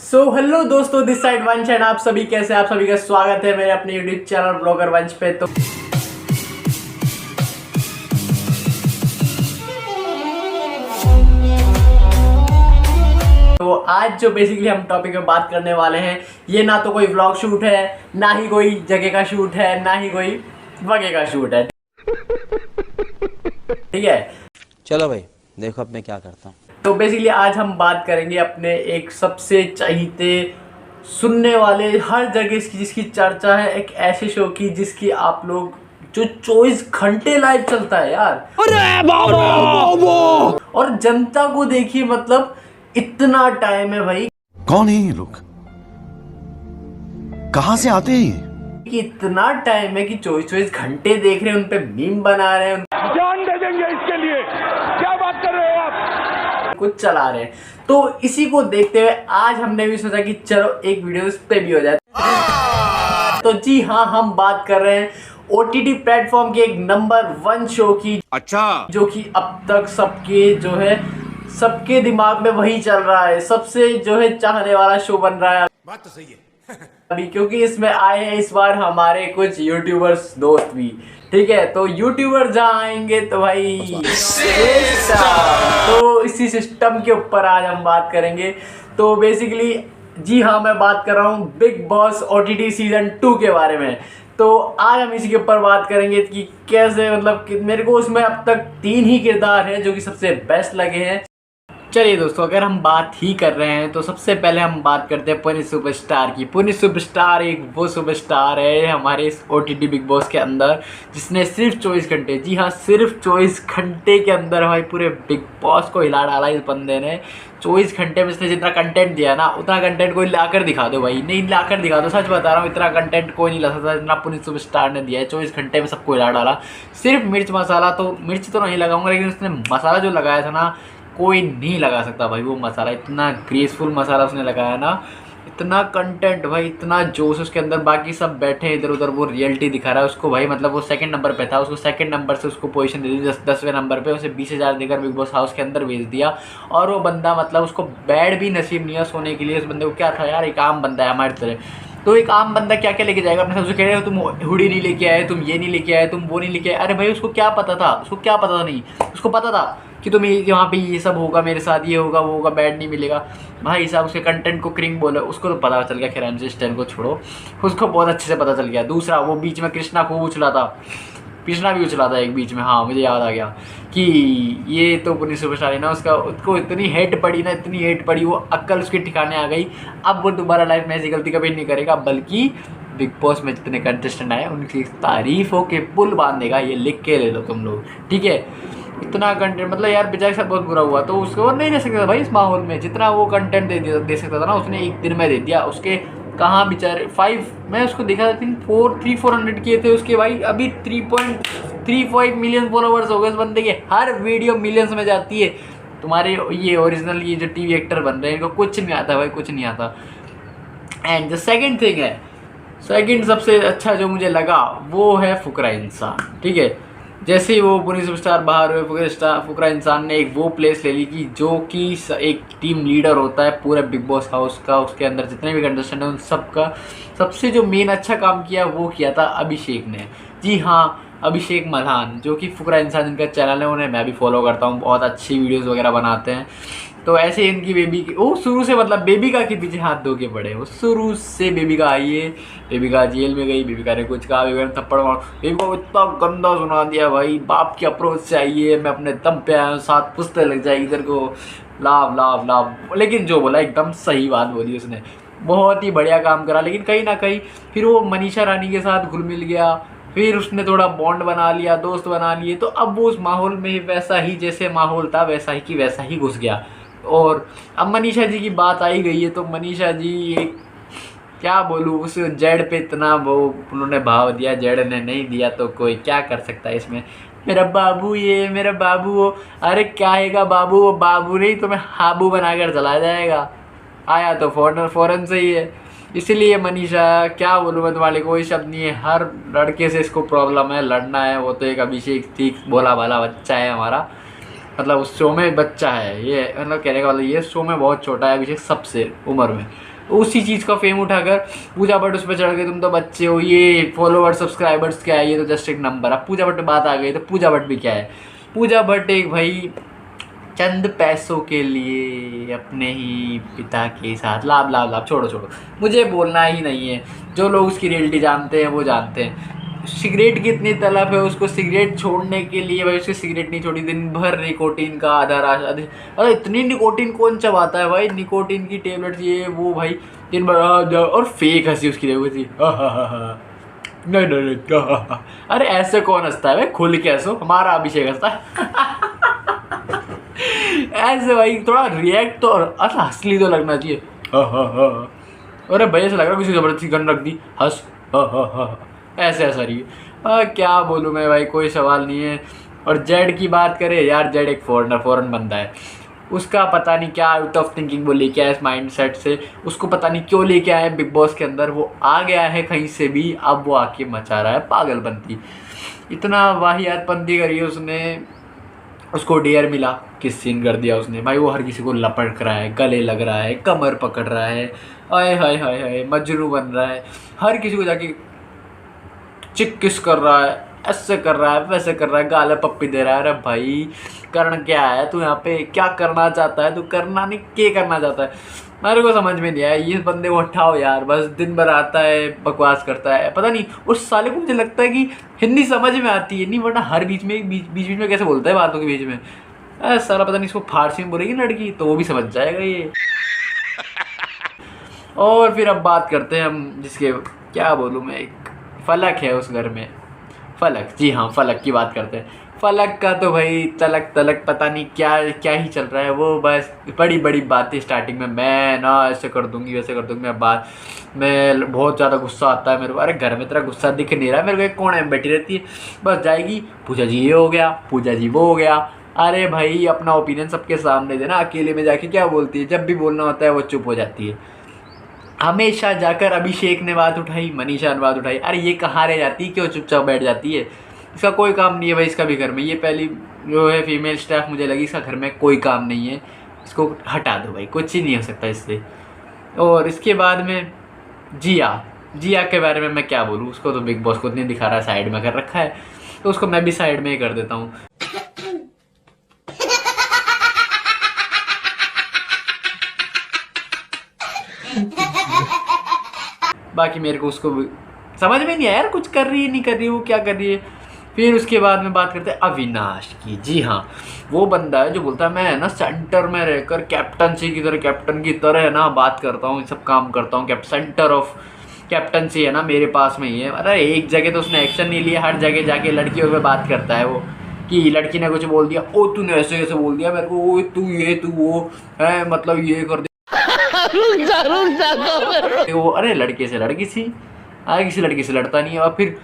Hello दोस्तों, this side वंश and आप सभी कैसे हैं? आप सभी का स्वागत है मेरे अपने यूट्यूब चैनल ब्लॉगर वंश पे। तो आज जो बेसिकली हम टॉपिक में बात करने वाले हैं, ये ना तो कोई व्लॉग शूट है, ना ही कोई जगह का शूट है, ना ही कोई वगैरह का शूट है। ठीक है, चलो भाई देखो अब मैं क्या करता हूँ। तो बेसिकली आज हम बात करेंगे अपने एक सबसे चहीते, सुनने वाले, हर जगह जिसकी चर्चा है, एक ऐसे शो की जिसकी आप लोग जो 24 घंटे लाइव चलता है यार। अरे बाबा! और जनता को देखिए, मतलब इतना टाइम है भाई। कौन है ये लोग, कहां से आते हैं ये? कि इतना टाइम है कि 24 घंटे देख रहे हैं, उन पे मीम बना रहे हैं, जान दे देंगे इसके लिए। क्या बात कर रहे हो आप? कुछ चला रहे हैं। तो इसी को देखते हुए आज हमने भी सोचा कि चलो एक वीडियो इस पे भी हो जाए। तो जी हाँ, हम बात कर रहे हैं OTT प्लेटफॉर्म के एक नंबर 1 शो की। अच्छा, जो कि अब तक सबके दिमाग में वही चल रहा है, सबसे जो है चाहने वाला शो बन रहा है। बात तो सही है। अभी क्योंकि इसमें आए हैं इस बार हमारे कुछ यूट्यूबर्स दोस्त भी। ठीक है, तो यूट्यूबर जहाँ आएंगे तो भाई तो इसी सिस्टम के ऊपर आज हम बात करेंगे। तो बेसिकली जी हाँ, मैं बात कर रहा हूँ बिग बॉस OTT सीजन 2 के बारे में। तो आज हम इसी के ऊपर बात करेंगे कि कैसे, मतलब कि मेरे को उसमें अब तक 3 ही किरदार हैं जो कि सबसे बेस्ट लगे हैं। चलिए दोस्तों, अगर हम बात ही कर रहे हैं तो सबसे पहले हम बात करते हैं पुनीत सुपरस्टार की। पुनीत सुपरस्टार एक वो सुपरस्टार है हमारे इस OTT बिग बॉस के अंदर, जिसने सिर्फ 24 घंटे, जी हाँ सिर्फ 24 घंटे के अंदर भाई पूरे बिग बॉस को हिला डाला। इस बंदे ने 24 घंटे में इसने जितना कंटेंट दिया ना, उतना कंटेंट कोई लाकर दिखा दो भाई, नहीं लाकर दिखा दो, सच बता रहा हूँ, इतना कंटेंट कोई नहीं ला सकता जितना पुनीत सुपरस्टार ने दिया है। 24 घंटे में सबको हिला डाला। सिर्फ मिर्च तो नहीं लगाऊंगा, लेकिन उसने मसाला जो लगाया था ना, कोई नहीं लगा सकता भाई वो मसाला। इतना ग्रेसफुल मसाला उसने लगाया ना, इतना कंटेंट भाई, इतना जोश उसके अंदर। बाकी सब बैठे इधर उधर, वो रियलिटी दिखा रहा है उसको भाई, मतलब वो सेकंड नंबर पे था, उसको सेकंड नंबर से उसको पोजीशन दे दी 10वें नंबर पे, उसे 20,000 देकर बिग बॉस हाउस के अंदर भेज दिया। और वो बंदा, मतलब उसको बेड भी नसीब नहीं है सोने के लिए। उस बंदे को क्या था यार, एक आम बंदा है हमारी तरह, तो एक आम बंदा क्या क्या लेके जाएगा अपने साथ? कह रहे हो तुम हुडी नहीं लेके आए, तुम ये नहीं लेके आए, तुम वो नहीं लेके आए। अरे भाई उसको क्या पता था? नहीं, उसको पता था कि तुम यहाँ पे ये सब होगा, मेरे साथ ये होगा, वो होगा, बैड नहीं मिलेगा। भाई साहब उसके कंटेंट को क्रिंग बोला, उसको तो पता चल गया। खैर स्टैन को छोड़ो, उसको बहुत अच्छे से पता चल गया। दूसरा, वो बीच में कृष्णा खूब उछला था, कृष्णा भी उछला था एक बीच में, हाँ मुझे याद आ गया कि ये तो पुनीत सुपरस्टार है ना, उसको इतनी हेट पड़ी, वो अक्ल उसके ठिकाने आ गई। अब वो दोबारा लाइफ में ऐसी गलती कभी नहीं करेगा, बल्कि बिग बॉस में जितने कंटेस्टेंट आए उनकी तारीफों के पुल बांधेगा। ये लिख के ले लो तुम लोग, ठीक है? इतना कंटेंट, मतलब यार बेचारे के साथ बहुत बुरा हुआ, तो उसको नहीं दे सकता था भाई इस माहौल में। जितना वो कंटेंट दे सकता था ना, उसने एक दिन में दे दिया। उसके कहाँ बेचारे 5, मैं उसको देखा था 400 किए थे उसके भाई। अभी 3.35 मिलियन फॉलोवर्स हो गए इस बंदे के। हर वीडियो मिलियंस में जाती है। तुम्हारे ये ओरिजिनल ये जो टीवी एक्टर बन रहे हैं, इनको कुछ नहीं आता भाई, कुछ नहीं आता। एंड द सेकेंड थिंग है, सेकेंड सबसे अच्छा जो मुझे लगा वो है फुकरा इंसान। ठीक है, जैसे ही वो पुनीत सुपरस्टार बाहर हुए, फुकरा इंसान ने एक वो प्लेस ले ली कि जो कि एक टीम लीडर होता है पूरे बिग बॉस हाउस का। उसके अंदर जितने भी कंटेस्टेंट हैं उन सब का सबसे जो मेन अच्छा काम किया वो किया था अभिषेक ने। जी हाँ, अभिषेक मल्हान, जो कि फुकरा इंसान जिनका चैनल है, उन्हें मैं भी फॉलो करता हूँ, बहुत अच्छी वीडियोज़ वगैरह बनाते हैं। तो ऐसे इनकी बेबी की, वो शुरू से, मतलब बेबिका के पीछे हाथ धो के पड़े। वो शुरू से बेबिका आई है, बेबिका जेल में गई, बेबिका ने कुछ कहा, बेबिका ने थप्पड़ मारा, बेबिका को इतना गंदा सुना दिया भाई। बाप की अप्रोच से आई है, मैं अपने दम पे आया हूँ, 7 पुश्ते लग जाएगी इधर को, लाभ। लेकिन जो बोला एकदम सही बात बोली उसने, बहुत ही बढ़िया काम करा। लेकिन कहीं ना कहीं फिर वो मनीषा रानी के साथ घुल मिल गया, फिर उसने थोड़ा बॉन्ड बना लिया, दोस्त बना लिए। तो अब वो उस माहौल में वैसा ही, जैसे माहौल था वैसा ही की वैसा ही घुस गया। और अब मनीषा जी की बात आई गई है, तो मनीषा जी क्या बोलूँ, उस जेड पे इतना वो उन्होंने भाव दिया, जेड ने नहीं दिया तो कोई क्या कर सकता है इसमें। मेरा बाबू ये, मेरा बाबू वो। अरे क्या हैगा बाबू, वो बाबू नहीं तुम्हें हाबू बनाकर चला जाएगा। आया तो फॉरन से ही है। इसीलिए मनीषा, क्या बोलूँ मैं तुम्हारे, कोई शब्द नहीं है। हर लड़के से इसको प्रॉब्लम है, लड़ना है। वो तो एक अभिषेक ठीक भोला भाला बच्चा है हमारा, मतलब उस शो में बच्चा है ये, मतलब कहने का मतलब ये शो में बहुत छोटा है अभिषेक सबसे उम्र में। उसी चीज़ का फेम उठाकर पूजा भट्ट उस पर चढ़ गए, तुम तो बच्चे हो, ये फॉलोवर्स सब्सक्राइबर्स क्या है, ये तो जस्ट एक नंबर। अब पूजा भट्ट पे बात आ गई तो पूजा भट्ट भी क्या है, पूजा भट्ट एक भाई चंद पैसों के लिए अपने ही पिता के साथ लाभ छोड़ो मुझे बोलना ही नहीं है। जो लोग उसकी रियलिटी जानते हैं वो जानते हैं। सिगरेट की इतनी तलब है उसको, सिगरेट छोड़ने के लिए भाई उसकी सिगरेट नहीं छोड़ी, दिन भर निकोटीन का आधा अरे इतनी निकोटीन कौन चबाता है भाई, निकोटीन की टेबलेट्स ये वो भाई दिन भर और फेक हंसी उसकी देखो थी नहीं अरे ऐसे कौन हंसता है भाई, खुल के हंसो, हमारा अभिषेक हंसता है ऐसे भाई थोड़ा रिएक्ट तो अच्छा हंसली तो लगना चाहिए अरे भैया से लग रहा है किसी जबरदस्ती गन रख दी, हंस ऐसे हंस रही है। क्या बोलूँ मैं भाई, कोई सवाल नहीं है। और जेड की बात करें यार, जेड एक फॉरेन बंदा है, उसका पता नहीं क्या आउट ऑफ थिंकिंग वो लेके आया इस माइंड सेट से, उसको पता नहीं क्यों लेके आया बिग बॉस के अंदर, वो आ गया है कहीं से भी, अब वो आके मचा रहा है पागलपंती, इतना वाहियातपंती करी है उसने। उसको डेयर मिला, किस सीन कर दिया उसने भाई, वो हर किसी को लपट रहा है, गले लग रहा है, कमर पकड़ रहा है, आए हाय हाय हाय मजनू बन रहा है, हर किसी को जाके चिक किस कर रहा है, ऐसे कर रहा है, वैसे कर रहा है, गाले पप्पी दे रहा है। अरे भाई करण क्या है तू, यहाँ पे क्या करना चाहता है तू, करना नहीं क्या करना चाहता है, मेरे को समझ में नहीं आया। ये बंदे को हटाओ यार, बस दिन भर आता है बकवास करता है, पता नहीं उस साले को मुझे लगता है कि हिंदी समझ में आती है नहीं, वरना हर बीच में कैसे बोलता है बातों के बीच में, सारा पता नहीं इसको फारसी में बोलेगी लड़की तो वो भी समझ जाएगा ये। और फिर अब बात करते हैं हम जिसके, क्या बोलूँ मैं, एक फलक है उस घर में, फलक, जी हाँ फलक की बात करते हैं। फलक का तो भाई तलक पता नहीं क्या ही चल रहा है, वो बस बड़ी बड़ी बातें स्टार्टिंग में, मैं ना ऐसे कर दूंगी वैसे कर दूंगी, मैं बहुत ज़्यादा गुस्सा आता है मेरे को। अरे घर में तेरा गुस्सा दिख नहीं रहा है मेरे को, एक कोने में बैठी रहती है, बस जाएगी पूजा जी ये हो गया, पूजा जी वो हो गया। अरे भाई अपना ओपिनियन सबके सामने देना, अकेले में जाके क्या बोलती है, जब भी बोलना होता है वो चुप हो जाती है। हमेशा जाकर अभिषेक ने बात उठाई, मनीषा ने बात उठाई, अरे ये कहाँ रह जाती है, क्यों चुपचाप बैठ जाती है, इसका कोई काम नहीं है भाई इसका भी घर में, ये पहली जो है फीमेल स्टाफ मुझे लगी, इसका घर में कोई काम नहीं है, इसको हटा दो भाई, कुछ ही नहीं हो सकता इससे। और इसके बाद में जिया के बारे में मैं क्या बोलूँ, उसको तो बिग बॉस को नहीं दिखा रहा है, साइड में कर रखा है, तो उसको मैं भी साइड में ही कर देता हूँ। बाकी मेरे को उसको समझ में नहीं आया यार, कुछ कर रही है नहीं कर रही है, वो क्या कर रही है। फिर उसके बाद में बात करते हैं अविनाश की। जी हाँ, वो बंदा है जो बोलता है मैं ना सेंटर में रहकर कैप्टन की तरह है ना बात करता हूँ, सब काम करता हूँ, सेंटर ऑफ कैप्टनसी है ना मेरे पास में ही है। अरे एक जगह तो उसने एक्शन नहीं लिया, हर जगह जाके लड़कियों पे बात करता है वो, कि लड़की ने कुछ बोल दिया, ओ तूने ऐसे ऐसे बोल दिया मेरे को, ओ तू ये तू वो है, मतलब ये कर वो, अरे लड़के से लड़की सी, आगे किसी लड़की से लड़ता नहीं है। और फिर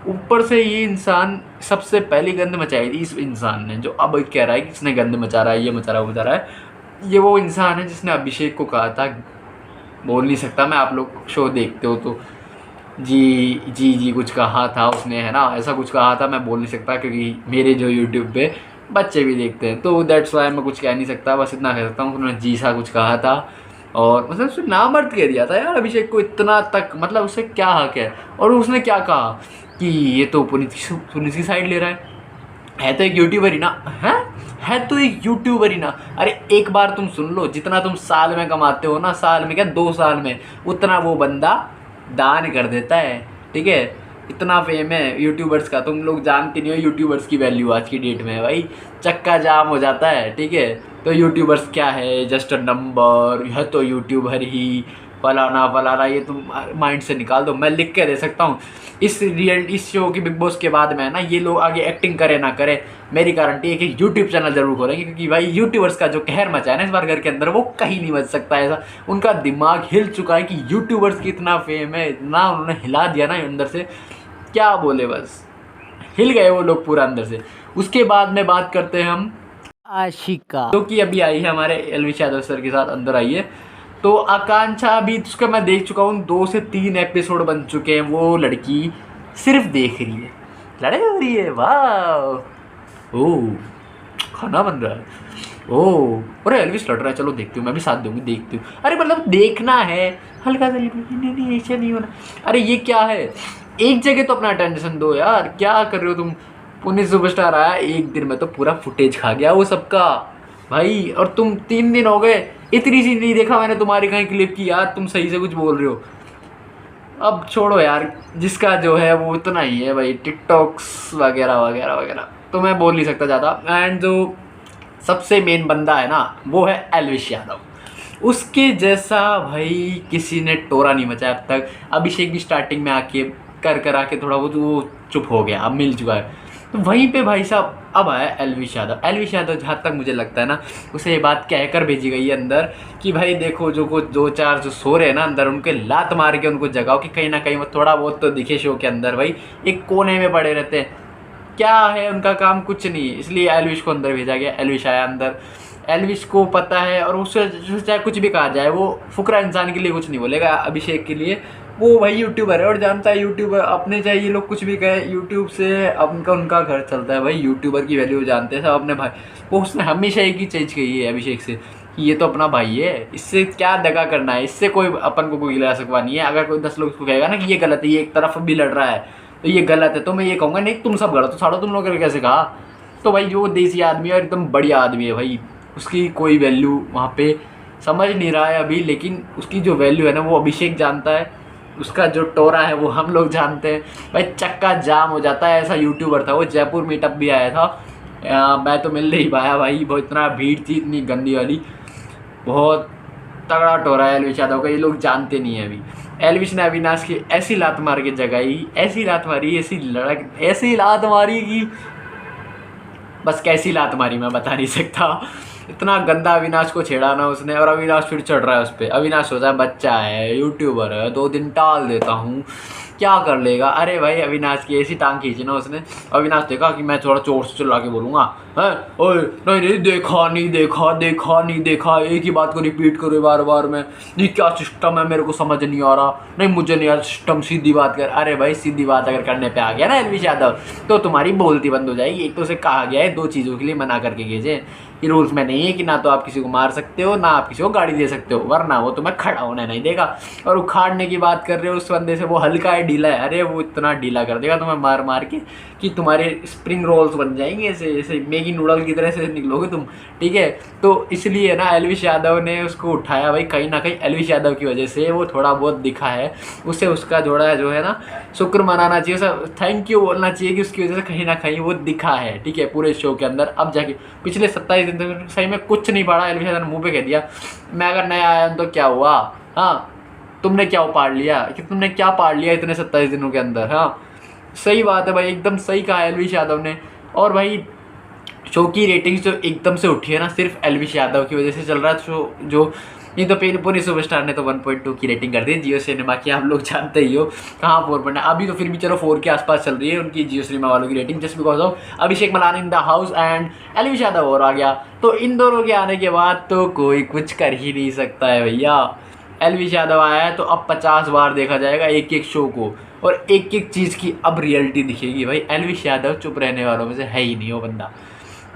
ऊपर से ये इंसान सबसे पहली गंद मचाई थी इस इंसान ने, जो अब कह रहा है कि इसने गंद मचा रहा है, ये मचा रहा है, वो मचा रहा है। ये वो इंसान है जिसने अभिषेक को कहा था, बोल नहीं सकता मैं, आप लोग शो देखते हो तो, जी कुछ कहा था उसने, है ना, ऐसा कुछ कहा था, मैं बोल नहीं सकता क्योंकि मेरे जो यूट्यूब पे बच्चे भी देखते हैं, तो दैट्स वाई मैं कुछ कह नहीं सकता, बस इतना कह सकता हूँ उन्होंने जी सा कुछ कहा था। और मतलब उसने नामर्द कह दिया था यार अभिषेक को, इतना तक, मतलब उससे क्या हक है। और उसने क्या कहा कि ये तो पुनीत की साइड ले रहा है तो एक यूट्यूबर ही ना, है तो एक यूट्यूबर ही ना। अरे एक बार तुम सुन लो, जितना तुम साल में कमाते हो ना, साल में क्या 2 साल में, उतना वो बंदा दान कर देता है, ठीक है। इतना फेम है यूट्यूबर्स का, तुम लोग जानते नहीं हो यूट्यूबर्स की वैल्यू आज की डेट में भाई, चक्का जाम हो जाता है, ठीक है। तो यूट्यूबर्स क्या है, जस्ट अ नंबर, यह तो यूट्यूबर ही फलाना, ये तुम माइंड से निकाल दो, मैं लिख के दे सकता हूँ। इस शो की बिग बॉस के बाद में ना, ये लोग आगे एक्टिंग करे ना करे, मेरी गारंटी है कि यूट्यूब चैनल जरूर खोलेंगे, क्योंकि भाई यूट्यूबर्स का जो कहर मचा है ना इस बार घर के अंदर, वो कहीं नहीं बच सकता ऐसा। उनका दिमाग हिल चुका है कि यूट्यूबर्स की इतना फेम है, इतना उन्होंने हिला दिया ना अंदर से, क्या बोले, बस हिल गए वो लोग पूरा अंदर से। उसके बाद में बात करते हैं हम आशिका, जो कि अभी आई है हमारे एलवी यादव सर के साथ, अंदर आई है। तो आकांक्षा भी उसका मैं देख चुका हूँ, 2 से 3 एपिसोड बन चुके हैं, वो लड़की सिर्फ देख रही है, लड़ाई हो रही है, वाह, ओह खाना बन रहा है। ओह अरे एल्विस लड़ रहा है, चलो देखती हूँ, मैं भी साथ दूंगी, देखती हूँ। अरे मतलब देखना है हल्का सा, नहीं नहीं ऐसे नहीं होना। अरे ये क्या है, एक जगह तो अपना अटेंशन दो यार, क्या कर रहे हो तुम। पुणे सुपरस्टार आया एक दिन में तो पूरा फुटेज खा गया वो सबका भाई, और तुम 3 दिन हो गए, इतनी सी नहीं देखा मैंने तुम्हारी कहीं क्लिप की यार, तुम सही से कुछ बोल रहे हो। अब छोड़ो यार, जिसका जो है वो इतना ही है भाई, टिकटॉक्स वगैरह वगैरह वगैरह, तो मैं बोल नहीं सकता ज़्यादा। एंड जो सबसे मेन बंदा है ना वो है एल्विश यादव, उसके जैसा भाई किसी ने टोरा नहीं मचाया अब तक। अभिषेक भी स्टार्टिंग में आके कर आके थोड़ा बहुत वो चुप हो गया, अब मिल चुका है, तो वहीं पे भाई साहब अब आया एल्विश यादव। एल्विश यादव जहाँ तक मुझे लगता है ना, उसे ये बात कहकर भेजी गई है अंदर कि भाई देखो जो कुछ 2-4 जो सो रहे हैं ना अंदर, उनके लात मार के उनको जगाओ कि कहीं ना कहीं वो थोड़ा बहुत तो दिखे शो के अंदर। भाई एक कोने में पड़े रहते हैं, क्या है उनका काम, कुछ नहीं, इसलिए एल्विश को अंदर भेजा गया। एल्विश आया अंदर, एल्विश को पता है, और उससे चाहे कुछ भी कहा जाए वो फुकरा इंसान के लिए कुछ नहीं बोलेगा, अभिषेक के लिए वो भाई यूट्यूबर है और जानता है यूट्यूबर अपने, चाहे ये लोग कुछ भी कहे, यूट्यूब से उनका घर चलता है भाई, यूट्यूबर की वैल्यू जानते हैं सब अपने भाई। वो उसने हमेशा एक ही चीज़ कही है अभिषेक से कि ये तो अपना भाई है, इससे क्या दगा करना है, इससे कोई अपन को कोई गिला सकवा नहीं है। अगर कोई 10 लोग उसको कहेगा ना कि ये गलत है, ये एक तरफ भी लड़ रहा है तो ये गलत है, तो मैं ये कहूँगा नहीं तुम सब गलत हो, साड़ो तुम लोग ने कैसे कहा। तो भाई जो देसी आदमी है और एकदम बढ़िया आदमी है भाई, उसकी कोई वैल्यू वहाँ पे समझ नहीं रहा है अभी, लेकिन उसकी जो वैल्यू है ना वो अभिषेक जानता है, उसका जो टोरा है वो हम लोग जानते हैं। भाई चक्का जाम हो जाता है, ऐसा यूट्यूबर था वो, जयपुर मीटअप भी आया था, मैं तो मिल नहीं पाया भाई, बहुत इतना भीड़ थी इतनी गंदी वाली, बहुत तगड़ा टोरा है एल्विश यादव का, ये लोग जानते नहीं है अभी। एल्विश ने अविनाश की ऐसी लात मार के जगाई, ऐसी लात मारी, ऐसी लात मारी कि बस कैसी लात मारी मैं बता नहीं सकता, इतना गंदा अविनाश को छेड़ा ना उसने, और अविनाश फिर चढ़ रहा है उस पर। अविनाश सोचा बच्चा है, यूट्यूबर है, 2 दिन टाल देता हूँ, क्या कर लेगा। अरे भाई अविनाश की ऐसी टांग खींची ना उसने, अविनाश देखा कि मैं थोड़ा जोर से चिल्ला के बोलूँगा, है ओए नहीं नहीं देखा नहीं देखा, देखा नहीं देखा, एक ही बात को रिपीट करो बार बार में, ये क्या सिस्टम है मेरे को समझ नहीं आ रहा, नहीं मुझे नहीं आ रहा सिस्टम, सीधी बात कर। अरे भाई सीधी बात अगर करने पे आ गया ना एल्विश यादव तो तुम्हारी बोलती बंद हो जाएगी। एक तो उसे कहा गया है 2 चीज़ों के लिए मना करके भेजे, ये रूल्स में नहीं है कि ना तो आप किसी को मार सकते हो ना आप किसी को गाड़ी दे सकते हो, वरना वो तुम्हें खड़ा होने नहीं देगा। और उखाड़ने की बात कर रहे हो उस बंदे से, वो हल्का है ढीला है, अरे वो इतना ढीला कर देगा तुम्हें मार मार के कि तुम्हारे स्प्रिंग रोल्स बन जाएंगे, ऐसे ऐसे मैगी नूडल की तरह से निकलोगे तुम, ठीक है। तो इसलिए ना एल्विश यादव ने उसको उठाया भाई, कहीं ना कहीं एल्विश यादव की वजह से वो थोड़ा बहुत दिखा है, उससे उसका जोड़ा जो है ना शुक्र मनाना चाहिए, उसे थैंक यू बोलना चाहिए कि उसकी वजह से कहीं ना कहीं वो दिखा है, ठीक है, पूरे शो के अंदर। अब जाके पिछले 27 दिन तक सही में कुछ नहीं पड़ा, एल्विश यादव ने मुँह पे कह दिया मैं अगर नया आया तो क्या हुआ, हाँ तुमने क्या उपाड़ लिया, कि तुमने क्या पाड़ लिया इतने 27 दिनों के अंदर। हाँ सही बात है भाई, एकदम सही कहा एल्विश यादव ने। और भाई शो की रेटिंग्स जो एकदम से उठी है ना सिर्फ एल्विश यादव की वजह से चल रहा है शो, जो नहीं तो पुणे सुपरस्टार ने तो 1.2 की रेटिंग कर दी, जियो सिनेमा की आप लोग जानते ही हो कहाँ 4 अभी तो फिर भी चलो 4 के आसपास चल रही है उनकी जियो सिनेमा वालों की rating, just because of Abhishek Malani in the house and Elvish Yadav और आ गया। तो इन दोनों के आने के बाद तो कोई कुछ कर ही नहीं सकता है भैया। एल्विश यादव आया है तो अब 50 बार देखा जाएगा एक एक शो को, और एक एक चीज़ की अब रियलिटी दिखेगी भाई। एल्विश यादव चुप रहने वालों में से है ही नहीं वो बंदा,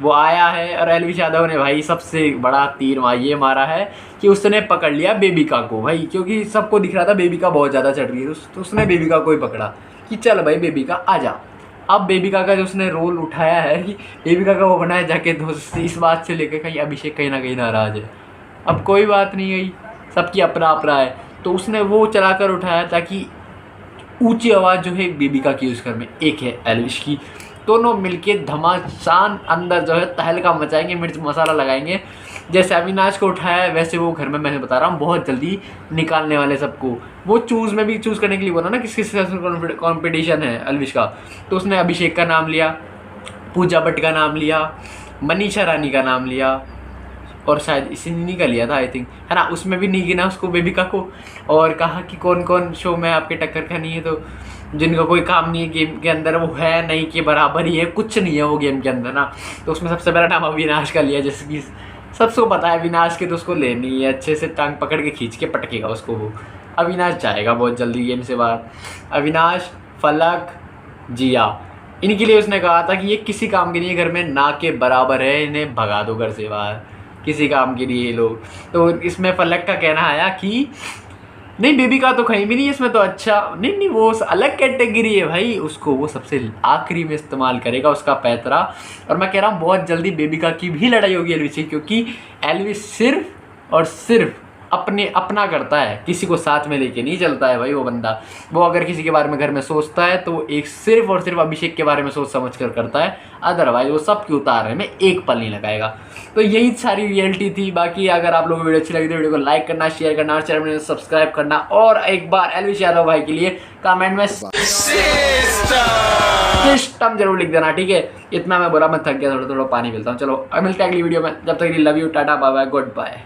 वो आया है। और एल्विश यादव ने भाई सबसे बड़ा तीर ये मारा है कि उसने पकड़ लिया बेबिका को भाई, क्योंकि सबको दिख रहा था बेबिका बहुत ज़्यादा चढ़ रही है, तो उसने बेबिका को ही पकड़ा कि चल भाई बेबिका आ जा। अब बेबिका का जो उसने रोल उठाया है कि बेबिका का वो बनाया जाके दोस्त, इस बात से लेकर कहीं अभिषेक कहीं ना कहीं नाराज है। अब कोई बात नहीं गई, सबकी अपना अपना है, तो उसने वो चलाकर उठाया ताकि ऊंची आवाज़ जो है बेबिका की यूज़ कर में, एक है एल्विश की, दोनों मिलके धमासान अंदर जो है तहलका मचाएंगे, मिर्च मसाला लगाएंगे। जैसे अविनाश को उठाया वैसे वो घर में, मैं बता रहा हूँ बहुत जल्दी निकालने वाले सबको। वो चूज़ में भी चूज़ करने के लिए बोला ना किस किस कॉम्पिटिशन है एल्विश का, तो उसने अभिषेक का नाम लिया, पूजा भट्ट का नाम लिया, मनीषा रानी का नाम लिया, और शायद इसी का लिया था आई थिंक, है ना, उसमें भी नहीं गिना उसको बेबिका को। और कहा कि कौन कौन शो में आपके टक्कर का नहीं है, तो जिनका कोई काम नहीं है गेम के अंदर वो है नहीं के बराबर ही है, कुछ नहीं है वो गेम के अंदर ना। तो उसमें सबसे पहला नाम अविनाश का लिया, जैसे कि सबको पता है अविनाश के, तो उसको लेनी है, अच्छे से टांग पकड़ के खींच के पटकेगा उसको वो। अविनाश जाएगा बहुत जल्दी गेम से बाहर। अविनाश, फलक, जिया, इनके लिए उसने कहा था कि ये किसी काम के नहीं, घर में ना के बराबर है, इन्हें भगा दो घर से बाहर। किसी काम के लिए ये लोग। तो इसमें फलक का कहना आया कि नहीं बेबी का तो कहीं भी नहीं, इसमें तो अच्छा नहीं वो अलग कैटेगरी है भाई, उसको वो सबसे आखिरी में इस्तेमाल करेगा उसका पैतरा। और मैं कह रहा हूँ बहुत जल्दी बेबिका की भी लड़ाई होगी एलविस से, क्योंकि एलविस सिर्फ और सिर्फ अपना करता है, किसी को साथ में लेके नहीं चलता है भाई वो बंदा। वो अगर किसी के बारे में घर में सोचता है तो एक सिर्फ और सिर्फ अभिषेक के बारे में सोच समझ कर करता है, अदरवाइज वो सब के उतारने में एक पल नहीं लगाएगा। तो यही सारी रियलिटी थी। बाकी अगर आप लोगों को वीडियो अच्छी लगी तो वीडियो को लाइक करना, शेयर करना और चैनल में सब्सक्राइब करना, और एक बार एलविस यादव भाई के लिए कमेंट में सिस्टम जरूर लिख देना, ठीक है। इतना मैं बोला, मैं थक गया, थोड़ा पानी पीता हूँ। चलो अब मिलते हैं अगली वीडियो में, जब तक के लिए love you, tata bye bye, good bye.